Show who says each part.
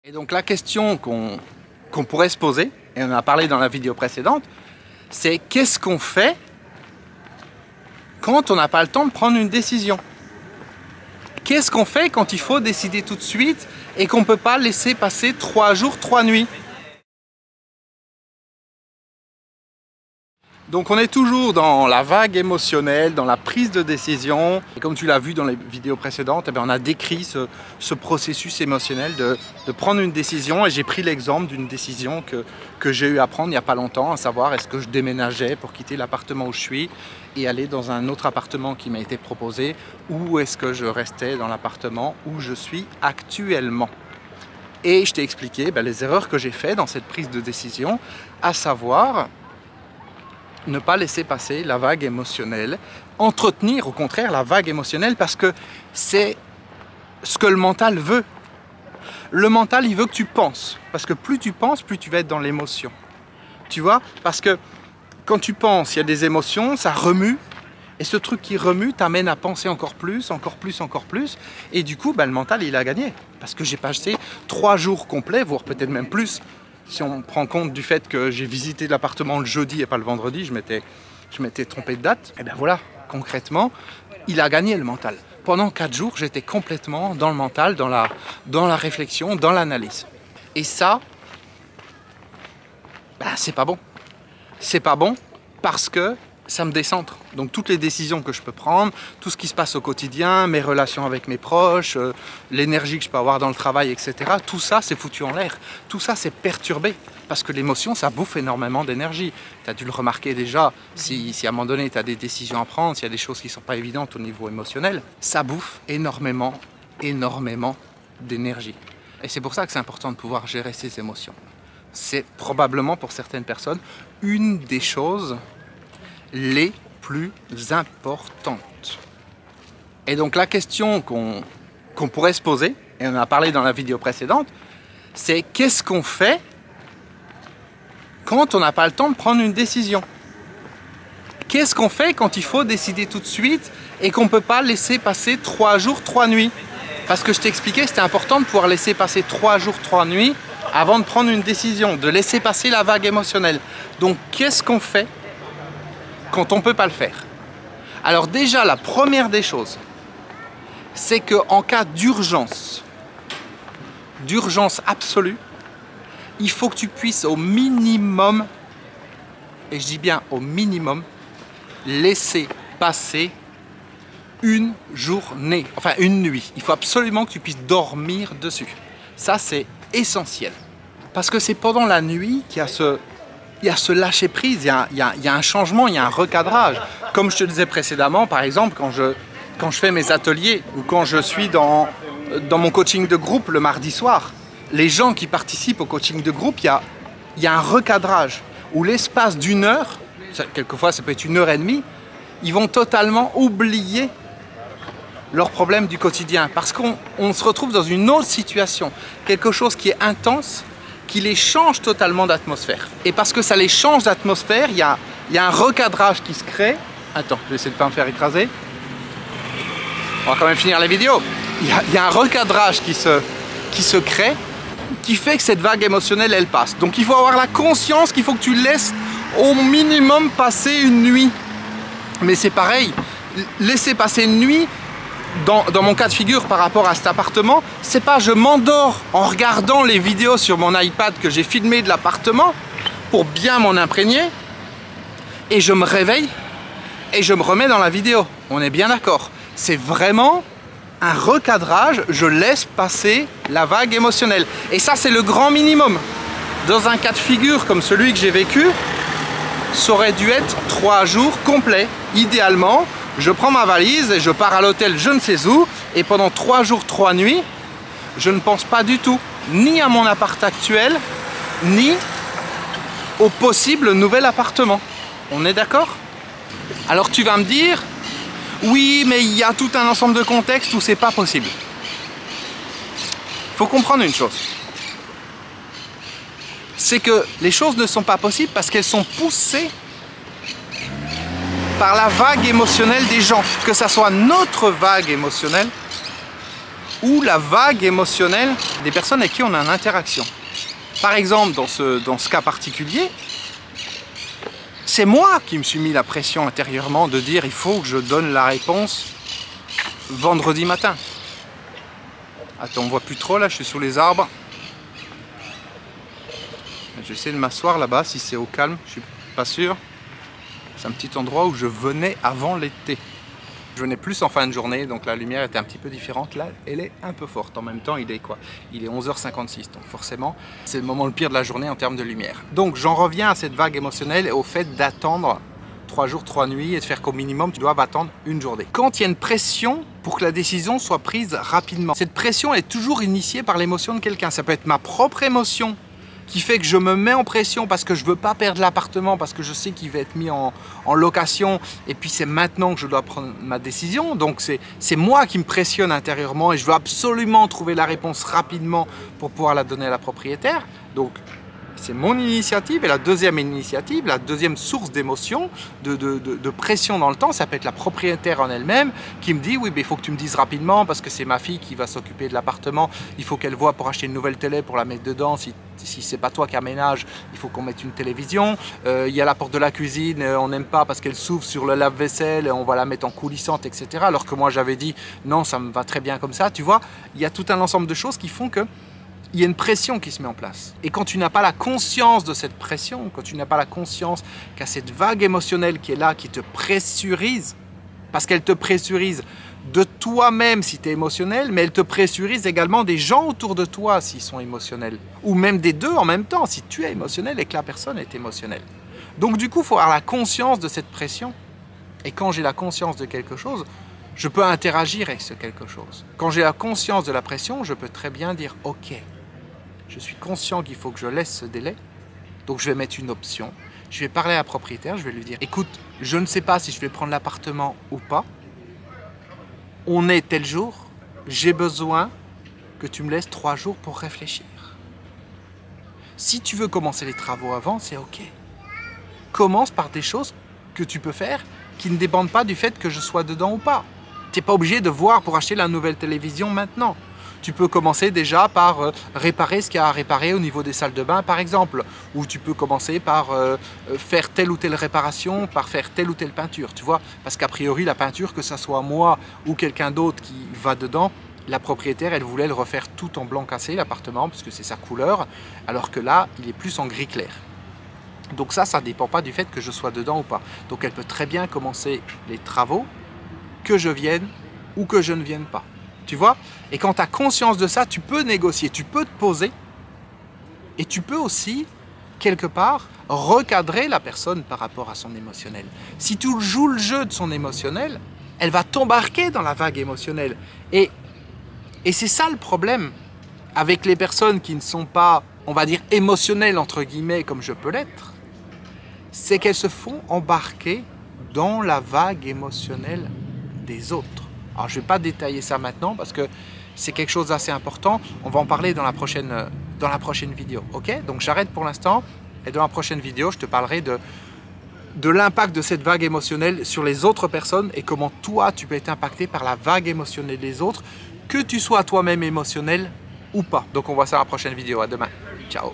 Speaker 1: Et donc la question qu'on pourrait se poser, et on en a parlé dans la vidéo précédente, c'est qu'est-ce qu'on fait quand on n'a pas le temps de prendre une décision? Qu'est-ce qu'on fait quand il faut décider tout de suite et qu'on ne peut pas laisser passer 3 jours, 3 nuits? Donc on est toujours dans la vague émotionnelle, dans la prise de décision. Et comme tu l'as vu dans les vidéos précédentes, on a décrit ce processus émotionnel de prendre une décision. Et j'ai pris l'exemple d'une décision que j'ai eu à prendre il n'y a pas longtemps, à savoir est-ce que je déménageais pour quitter l'appartement où je suis et aller dans un autre appartement qui m'a été proposé, ou est-ce que je restais dans l'appartement où je suis actuellement. Et je t'ai expliqué les erreurs que j'ai faites dans cette prise de décision, à savoir ne pas laisser passer la vague émotionnelle, entretenir au contraire la vague émotionnelle, parce que c'est ce que le mental veut. Le mental, il veut que tu penses, parce que plus tu penses, plus tu vas être dans l'émotion. Tu vois? Parce que quand tu penses, il y a des émotions, ça remue, et ce truc qui remue t'amène à penser encore plus, et du coup, le mental, il a gagné, parce que j'ai passé 3 jours complets, voire peut-être même plus. Si on prend compte du fait que j'ai visité l'appartement le jeudi et pas le vendredi, je m'étais trompé de date, et bien voilà, concrètement, il a gagné le mental. Pendant 4 jours, j'étais complètement dans le mental, dans la réflexion, dans l'analyse. Et ça, c'est pas bon. C'est pas bon parce que ça me décentre. Donc toutes les décisions que je peux prendre, tout ce qui se passe au quotidien, mes relations avec mes proches, l'énergie que je peux avoir dans le travail, etc. Tout ça, c'est foutu en l'air. Tout ça, c'est perturbé. Parce que l'émotion, ça bouffe énormément d'énergie. Tu as dû le remarquer déjà, si à un moment donné, tu as des décisions à prendre, s'il y a des choses qui ne sont pas évidentes au niveau émotionnel, ça bouffe énormément d'énergie. Et c'est pour ça que c'est important de pouvoir gérer ses émotions. C'est probablement, pour certaines personnes, une des choses les plus importantes. Et donc la question qu'on pourrait se poser, et on en a parlé dans la vidéo précédente, c'est qu'est-ce qu'on fait quand on n'a pas le temps de prendre une décision? Qu'est-ce qu'on fait quand il faut décider tout de suite et qu'on ne peut pas laisser passer 3 jours, 3 nuits? Parce que je t'expliquais, c'était important de pouvoir laisser passer 3 jours, 3 nuits avant de prendre une décision, de laisser passer la vague émotionnelle. Donc qu'est-ce qu'on fait quand on ne peut pas le faire? Alors déjà, la première des choses, c'est qu'en cas d'urgence absolue, il faut que tu puisses au minimum, et je dis bien au minimum, laisser passer une journée, enfin une nuit. Il faut absolument que tu puisses dormir dessus. Ça, c'est essentiel. Parce que c'est pendant la nuit qu'il y a ce lâcher prise, il y a un changement, il y a un recadrage. Comme je te disais précédemment, par exemple, quand je fais mes ateliers ou quand je suis dans mon coaching de groupe le mardi soir, les gens qui participent au coaching de groupe, il y a un recadrage où l'espace d'une heure, quelquefois ça peut être 1h30, ils vont totalement oublier leurs problèmes du quotidien parce qu'on se retrouve dans une autre situation, quelque chose qui est intense, qui les change totalement d'atmosphère. Et parce que ça les change d'atmosphère, il y a un recadrage qui se crée. Attends, je vais essayer de ne pas me faire écraser. On va quand même finir la vidéo. Il y a un recadrage qui se crée, qui fait que cette vague émotionnelle, elle passe. Donc il faut avoir la conscience qu'il faut que tu laisses au minimum passer une nuit. Mais c'est pareil, laisser passer une nuit, dans mon cas de figure par rapport à cet appartement, c'est pas je m'endors en regardant les vidéos sur mon iPad que j'ai filmé de l'appartement pour bien m'en imprégner et je me réveille et je me remets dans la vidéo. On est bien d'accord. C'est vraiment un recadrage, je laisse passer la vague émotionnelle. Et ça, c'est le grand minimum. Dans un cas de figure comme celui que j'ai vécu, ça aurait dû être 3 jours complets. Idéalement, je prends ma valise et je pars à l'hôtel je ne sais où et pendant 3 jours, 3 nuits, je ne pense pas du tout ni à mon appart actuel, ni au possible nouvel appartement. On est d'accord? Alors tu vas me dire, oui, mais il y a tout un ensemble de contextes où c'est pas possible. Il faut comprendre une chose. C'est que les choses ne sont pas possibles parce qu'elles sont poussées par la vague émotionnelle des gens. Que ça soit notre vague émotionnelle ou la vague émotionnelle des personnes avec qui on a une interaction. Par exemple, dans ce cas particulier, c'est moi qui me suis mis la pression intérieurement de dire il faut que je donne la réponse vendredi matin. Attends, on voit plus trop là, je suis sous les arbres. J'essaie de m'asseoir là-bas si c'est au calme, je suis pas sûr. C'est un petit endroit où je venais avant l'été. Je venais plus en fin de journée, donc la lumière était un petit peu différente. Là, elle est un peu forte. En même temps, il est quoi? Il est 11h56, donc forcément, c'est le moment le pire de la journée en termes de lumière. Donc, j'en reviens à cette vague émotionnelle et au fait d'attendre 3 jours, 3 nuits et de faire qu'au minimum, tu dois attendre une journée. Quand il y a une pression pour que la décision soit prise rapidement, cette pression est toujours initiée par l'émotion de quelqu'un. Ça peut être ma propre émotion qui fait que je me mets en pression parce que je ne veux pas perdre l'appartement, parce que je sais qu'il va être mis en location, et puis c'est maintenant que je dois prendre ma décision. Donc c'est moi qui me pressionne intérieurement et je veux absolument trouver la réponse rapidement pour pouvoir la donner à la propriétaire. Donc c'est mon initiative. Et la deuxième initiative, la deuxième source d'émotion, de pression dans le temps, ça peut être la propriétaire en elle-même qui me dit oui, mais il faut que tu me dises rapidement parce que c'est ma fille qui va s'occuper de l'appartement, il faut qu'elle voie pour acheter une nouvelle télé pour la mettre dedans. Si c'est pas toi qui aménage, il faut qu'on mette une télévision. Il y a la porte de la cuisine, on n'aime pas parce qu'elle s'ouvre sur le lave-vaisselle, on va la mettre en coulissante, etc. Alors que moi j'avais dit non, ça me va très bien comme ça. Tu vois, il y a tout un ensemble de choses qui font que il y a une pression qui se met en place. Et quand tu n'as pas la conscience de cette pression, quand tu n'as pas la conscience qu'il y a cette vague émotionnelle qui est là, qui te pressurise, parce qu'elle te pressurise de toi-même si tu es émotionnel, mais elle te pressurise également des gens autour de toi s'ils sont émotionnels. Ou même des deux en même temps, si tu es émotionnel et que la personne est émotionnelle. Donc du coup, il faut avoir la conscience de cette pression. Et quand j'ai la conscience de quelque chose, je peux interagir avec ce quelque chose. Quand j'ai la conscience de la pression, je peux très bien dire « Ok, je suis conscient qu'il faut que je laisse ce délai, donc je vais mettre une option. Je vais parler à la propriétaire, je vais lui dire « Écoute, je ne sais pas si je vais prendre l'appartement ou pas. On est tel jour, j'ai besoin que tu me laisses 3 jours pour réfléchir. Si tu veux commencer les travaux avant, c'est ok. Commence par des choses que tu peux faire qui ne dépendent pas du fait que je sois dedans ou pas. Tu n'es pas obligé de voir pour acheter la nouvelle télévision maintenant. Tu peux commencer déjà par réparer ce qu'il y a à réparer au niveau des salles de bain, par exemple. Ou tu peux commencer par faire telle ou telle réparation, par faire telle ou telle peinture, tu vois. Parce qu'a priori, la peinture, que ce soit moi ou quelqu'un d'autre qui va dedans, la propriétaire, elle voulait le refaire tout en blanc cassé, l'appartement, parce que c'est sa couleur, alors que là, il est plus en gris clair. Donc ça ne dépend pas du fait que je sois dedans ou pas. Donc elle peut très bien commencer les travaux, que je vienne ou que je ne vienne pas. Tu vois? Et quand tu as conscience de ça, tu peux négocier, tu peux te poser et tu peux aussi, quelque part, recadrer la personne par rapport à son émotionnel. Si tu joues le jeu de son émotionnel, elle va t'embarquer dans la vague émotionnelle. Et c'est ça le problème avec les personnes qui ne sont pas, on va dire, émotionnelles, entre guillemets, comme je peux l'être, c'est qu'elles se font embarquer dans la vague émotionnelle des autres. Alors, je ne vais pas détailler ça maintenant parce que c'est quelque chose d'assez important. On va en parler dans la prochaine vidéo. Ok? Donc, j'arrête pour l'instant et dans la prochaine vidéo, je te parlerai de l'impact de cette vague émotionnelle sur les autres personnes et comment toi, tu peux être impacté par la vague émotionnelle des autres, que tu sois toi-même émotionnel ou pas. Donc, on voit ça dans la prochaine vidéo. À demain. Ciao!